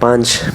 5